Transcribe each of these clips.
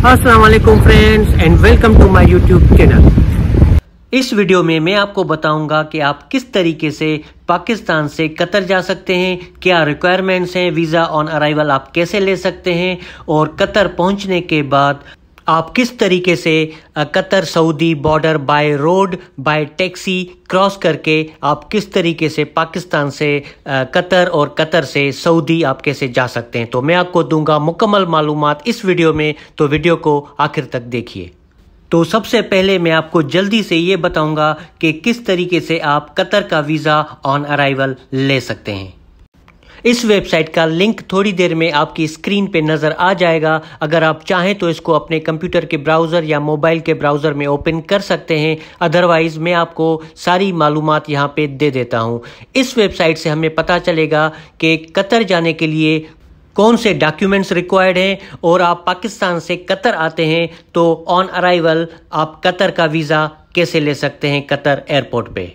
अस्सलाम वालेकुम friends and welcome to my YouTube channel. इस वीडियो में मैं आपको बताऊंगा कि आप किस तरीके से पाकिस्तान से कतर जा सकते हैं, क्या रिक्वायरमेंट्स हैं, वीज़ा ऑन अराइवल आप कैसे ले सकते हैं और कतर पहुंचने के बाद आप किस तरीके से Qatar Saudi border by road by taxi cross करके आप किस तरीके से पाकिस्तान से कतर और कतर से सऊदी आप कैसे जा सकते हैं। तो मैं आपको दूंगा मुकम्मल मालूमात इस वीडियो में, तो वीडियो को आखिर तक देखिए। तो सबसे पहले मैं आपको जल्दी से ये बताऊंगा कि किस तरीके से आप कतर का वीज़ा ऑन अराइवल ले सकते हैं। इस वेबसाइट का लिंक थोड़ी देर में आपकी स्क्रीन पे नज़र आ जाएगा। अगर आप चाहें तो इसको अपने कंप्यूटर के ब्राउज़र या मोबाइल के ब्राउज़र में ओपन कर सकते हैं, अदरवाइज़ मैं आपको सारी मालूमात यहाँ पे दे देता हूँ। इस वेबसाइट से हमें पता चलेगा कि कतर जाने के लिए कौन से डॉक्यूमेंट्स रिक्वायर्ड हैं, और आप पाकिस्तान से कतर आते हैं तो ऑन अराइवल आप कतर का वीज़ा कैसे ले सकते हैं कतर एयरपोर्ट पे।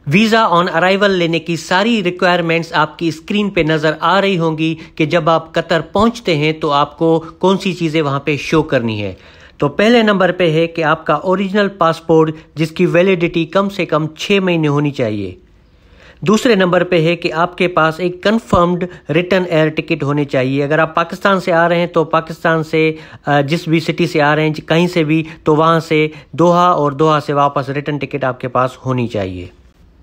वीज़ा ऑन अराइवल लेने की सारी रिक्वायरमेंट्स आपकी स्क्रीन पे नज़र आ रही होंगी कि जब आप कतर पहुंचते हैं तो आपको कौन सी चीज़ें वहां पे शो करनी है। तो पहले नंबर पे है कि आपका ओरिजिनल पासपोर्ट जिसकी वैलिडिटी कम से कम 6 महीने होनी चाहिए। दूसरे नंबर पे है कि आपके पास एक कंफर्म्ड रिटर्न एयर टिकट होनी चाहिए। अगर आप पाकिस्तान से आ रहे हैं तो पाकिस्तान से जिस भी सिटी से आ रहे हैं कहीं से भी, तो वहाँ से दोहा और दोहा से वापस रिटर्न टिकट आपके पास होनी चाहिए।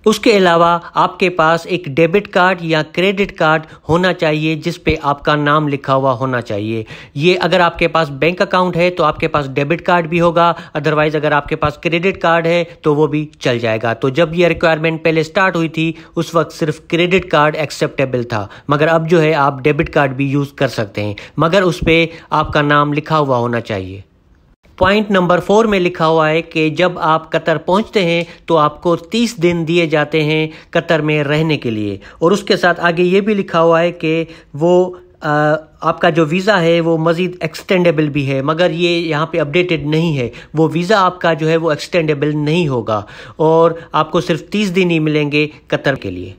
उसके अलावा आपके पास एक डेबिट कार्ड या क्रेडिट कार्ड होना चाहिए जिस पे आपका नाम लिखा हुआ होना चाहिए। ये अगर आपके पास बैंक अकाउंट है तो आपके पास डेबिट कार्ड भी होगा, अदरवाइज अगर आपके पास क्रेडिट कार्ड है तो वो भी चल जाएगा। तो जब ये रिक्वायरमेंट पहले स्टार्ट हुई थी उस वक्त सिर्फ क्रेडिट कार्ड एक्सेप्टेबल था, मगर अब जो है आप डेबिट कार्ड भी यूज़ कर सकते हैं, मगर उस पर आपका नाम लिखा हुआ होना चाहिए। पॉइंट नंबर 4 में लिखा हुआ है कि जब आप कतर पहुंचते हैं तो आपको 30 दिन दिए जाते हैं कतर में रहने के लिए, और उसके साथ आगे ये भी लिखा हुआ है कि वो आपका जो वीज़ा है वो मज़ीद एक्सटेंडेबल भी है, मगर ये यहाँ पे अपडेटेड नहीं है। वो वीज़ा आपका जो है वो एक्सटेंडेबल नहीं होगा और आपको सिर्फ 30 दिन ही मिलेंगे कतर के लिए।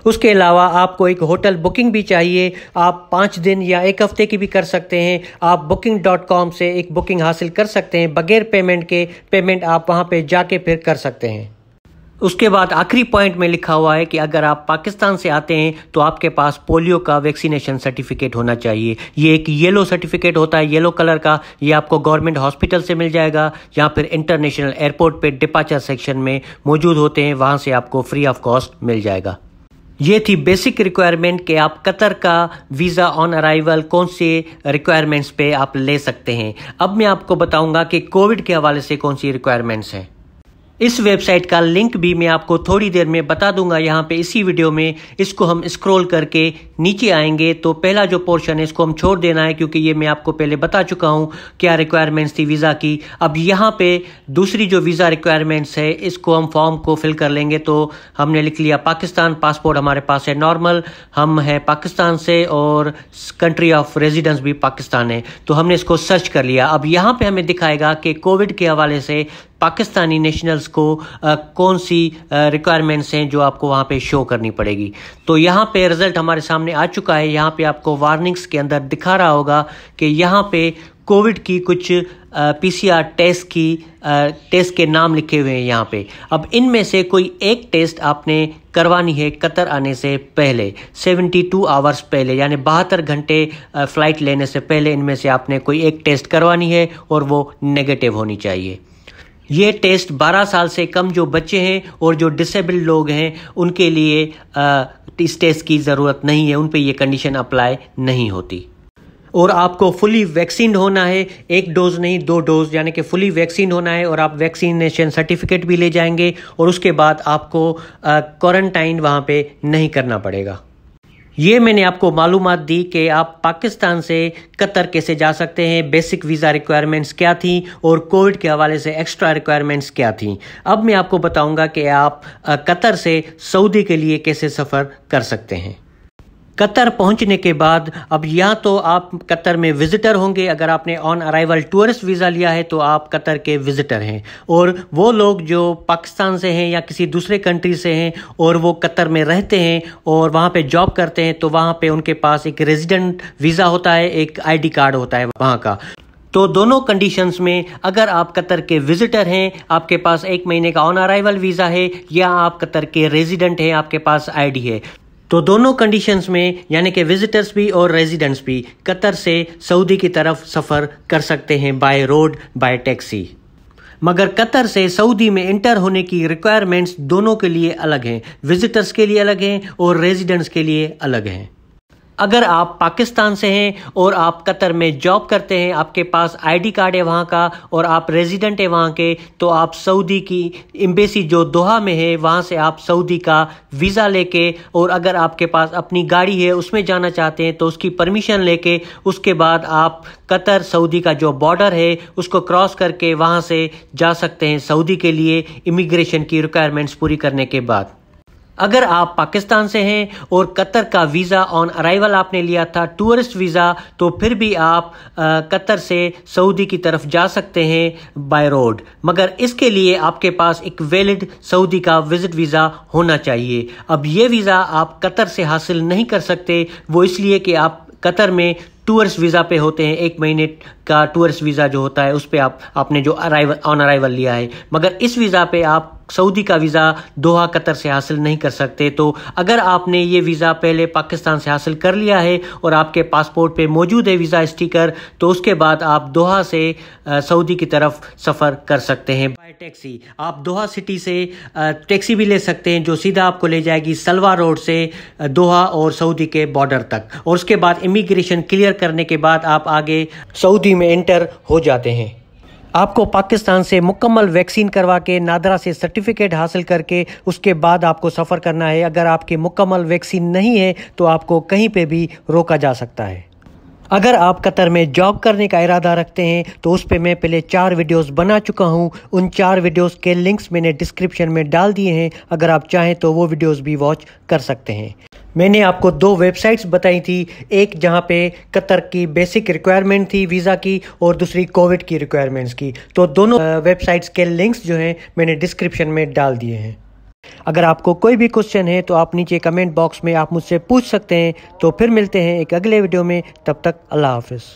उसके अलावा आपको एक होटल बुकिंग भी चाहिए। आप 5 दिन या 1 हफ्ते की भी कर सकते हैं। आप booking.com से एक बुकिंग हासिल कर सकते हैं बगैर पेमेंट के। पेमेंट आप वहां पे जाके फिर कर सकते हैं। उसके बाद आखिरी पॉइंट में लिखा हुआ है कि अगर आप पाकिस्तान से आते हैं तो आपके पास पोलियो का वैक्सीनेशन सर्टिफिकेट होना चाहिए। ये एक येलो सर्टिफिकेट होता है, येलो कलर का। ये आपको गवर्नमेंट हॉस्पिटल से मिल जाएगा या फिर इंटरनेशनल एयरपोर्ट पे डिपार्चर सेक्शन में मौजूद होते हैं, वहाँ से आपको फ्री ऑफ कॉस्ट मिल जाएगा। ये थी बेसिक रिक्वायरमेंट कि आप कतर का वीज़ा ऑन अराइवल कौन से रिक्वायरमेंट्स पे आप ले सकते हैं। अब मैं आपको बताऊंगा कि कोविड के हवाले से कौन सी रिक्वायरमेंट्स हैं। इस वेबसाइट का लिंक भी मैं आपको थोड़ी देर में बता दूंगा यहाँ पे इसी वीडियो में। इसको हम स्क्रॉल करके नीचे आएंगे तो पहला जो पोर्शन है इसको हम छोड़ देना है, क्योंकि ये मैं आपको पहले बता चुका हूँ क्या रिक्वायरमेंट्स थी वीज़ा की। अब यहाँ पे दूसरी जो वीज़ा रिक्वायरमेंट्स है इसको हम फॉर्म को फिल कर लेंगे। तो हमने लिख लिया पाकिस्तान, पासपोर्ट हमारे पास है नॉर्मल, हम है पाकिस्तान से और कंट्री ऑफ रेजिडेंस भी पाकिस्तान है, तो हमने इसको सर्च कर लिया। अब यहाँ पे हमें दिखाएगा कि कोविड के हवाले से पाकिस्तानी नेशनल्स को कौन सी रिक्वायरमेंट्स हैं जो आपको वहाँ पे शो करनी पड़ेगी। तो यहाँ पे रिजल्ट हमारे सामने आ चुका है। यहाँ पे आपको वार्निंग्स के अंदर दिखा रहा होगा कि यहाँ पे कोविड की कुछ PCR टेस्ट के नाम लिखे हुए हैं यहाँ पे। अब इनमें से कोई एक टेस्ट आपने करवानी है कतर आने से पहले, 72 आवर्स पहले, यानी 72 घंटे फ्लाइट लेने से पहले इनमें से आपने कोई एक टेस्ट करवानी है और वो नेगेटिव होनी चाहिए। ये टेस्ट 12 साल से कम जो बच्चे हैं और जो डिसेबल्ड लोग हैं उनके लिए इस टेस्ट की ज़रूरत नहीं है, उन पे ये कंडीशन अप्लाई नहीं होती। और आपको फुली वैक्सीन होना है, 1 डोज नहीं 2 डोज, यानी कि फुली वैक्सीन होना है, और आप वैक्सीनेशन सर्टिफिकेट भी ले जाएंगे और उसके बाद आपको क्वारंटाइन वहाँ पे नहीं करना पड़ेगा। ये मैंने आपको मालूमात दी कि आप पाकिस्तान से कतर कैसे जा सकते हैं, बेसिक वीज़ा रिक्वायरमेंट्स क्या थी और कोविड के हवाले से एक्स्ट्रा रिक्वायरमेंट्स क्या थी। अब मैं आपको बताऊंगा कि आप कतर से सऊदी के लिए कैसे सफ़र कर सकते हैं। कतर पहुंचने के बाद अब या तो आप कतर में विजिटर होंगे, अगर आपने ऑन अराइवल टूरिस्ट वीज़ा लिया है तो आप कतर के विजिटर हैं, और वो लोग जो पाकिस्तान से हैं या किसी दूसरे कंट्री से हैं और वो कतर में रहते हैं और वहाँ पे जॉब करते हैं तो वहाँ पे उनके पास एक रेजिडेंट वीज़ा होता है, एक ID कार्ड होता है वहाँ का। तो दोनों कंडीशंस में अगर आप कतर के विजिटर हैं, आपके पास 1 महीने का ऑन अराइवल वीज़ा है, या आप कतर के रेजिडेंट हैं, आपके पास आईडी है, तो दोनों कंडीशंस में यानी कि विजिटर्स भी और रेजिडेंट्स भी कतर से सऊदी की तरफ सफ़र कर सकते हैं बाय रोड, बाय टैक्सी। मगर कतर से सऊदी में इंटर होने की रिक्वायरमेंट्स दोनों के लिए अलग हैं, विजिटर्स के लिए अलग हैं और रेजिडेंट्स के लिए अलग हैं। अगर आप पाकिस्तान से हैं और आप कतर में जॉब करते हैं, आपके पास आईडी कार्ड है वहाँ का और आप रेजिडेंट है वहाँ के, तो आप सऊदी की एम्बेसी जो दोहा में है वहाँ से आप सऊदी का वीज़ा लेके, और अगर आपके पास अपनी गाड़ी है उसमें जाना चाहते हैं तो उसकी परमिशन लेके, उसके बाद आप कतर सऊदी का जो बॉर्डर है उसको क्रॉस करके वहाँ से जा सकते हैं सऊदी के लिए इमिग्रेशन की रिक्वायरमेंट्स पूरी करने के बाद। अगर आप पाकिस्तान से हैं और कतर का वीज़ा ऑन अराइवल आपने लिया था टूरिस्ट वीज़ा, तो फिर भी आप कतर से सऊदी की तरफ जा सकते हैं बाय रोड, मगर इसके लिए आपके पास एक वैलिड सऊदी का विजिट वीज़ा होना चाहिए। अब ये वीज़ा आप कतर से हासिल नहीं कर सकते, वो इसलिए कि आप कतर में टूरिस्ट वीज़ा पे होते हैं, 1 महीने का टूरिस्ट वीज़ा जो होता है उस पे आपने जो ऑन अराइवल लिया है, मगर इस वीज़ा पे आप सऊदी का वीज़ा दोहा कतर से हासिल नहीं कर सकते। तो अगर आपने ये वीज़ा पहले पाकिस्तान से हासिल कर लिया है और आपके पासपोर्ट पे मौजूद है वीज़ा स्टिकर, तो उसके बाद आप दोहा से सऊदी की तरफ सफ़र कर सकते हैं बाय टैक्सी। आप दोहा सिटी से टैक्सी भी ले सकते हैं जो सीधा आपको ले जाएगी सलवा रोड से दोहा और सऊदी के बॉर्डर तक, और उसके बाद इमिग्रेशन क्लियर करने के बाद आप आगे सऊदी में एंटर हो जाते हैं। आपको पाकिस्तान से मुकम्मल वैक्सीन करवा के नादरा से सर्टिफिकेट हासिल करके उसके बाद आपको सफ़र करना है। अगर आपकी मुकम्मल वैक्सीन नहीं है तो आपको कहीं पे भी रोका जा सकता है। अगर आप कतर में जॉब करने का इरादा रखते हैं तो उस पे मैं पहले 4 वीडियोस बना चुका हूं। उन 4 वीडियोस के लिंक्स मैंने डिस्क्रिप्शन में डाल दिए हैं, अगर आप चाहें तो वो वीडियोस भी वॉच कर सकते हैं। मैंने आपको 2 वेबसाइट्स बताई थी, एक जहां पे कतर की बेसिक रिक्वायरमेंट थी वीज़ा की और दूसरी कोविड की रिक्वायरमेंट्स की, तो दोनों वेबसाइट्स के लिंक्स जो हैं मैंने डिस्क्रिप्शन में डाल दिए हैं। अगर आपको कोई भी क्वेश्चन है तो आप नीचे कमेंट बॉक्स में आप मुझसे पूछ सकते हैं। तो फिर मिलते हैं एक अगले वीडियो में, तब तक अल्लाह हाफिज़।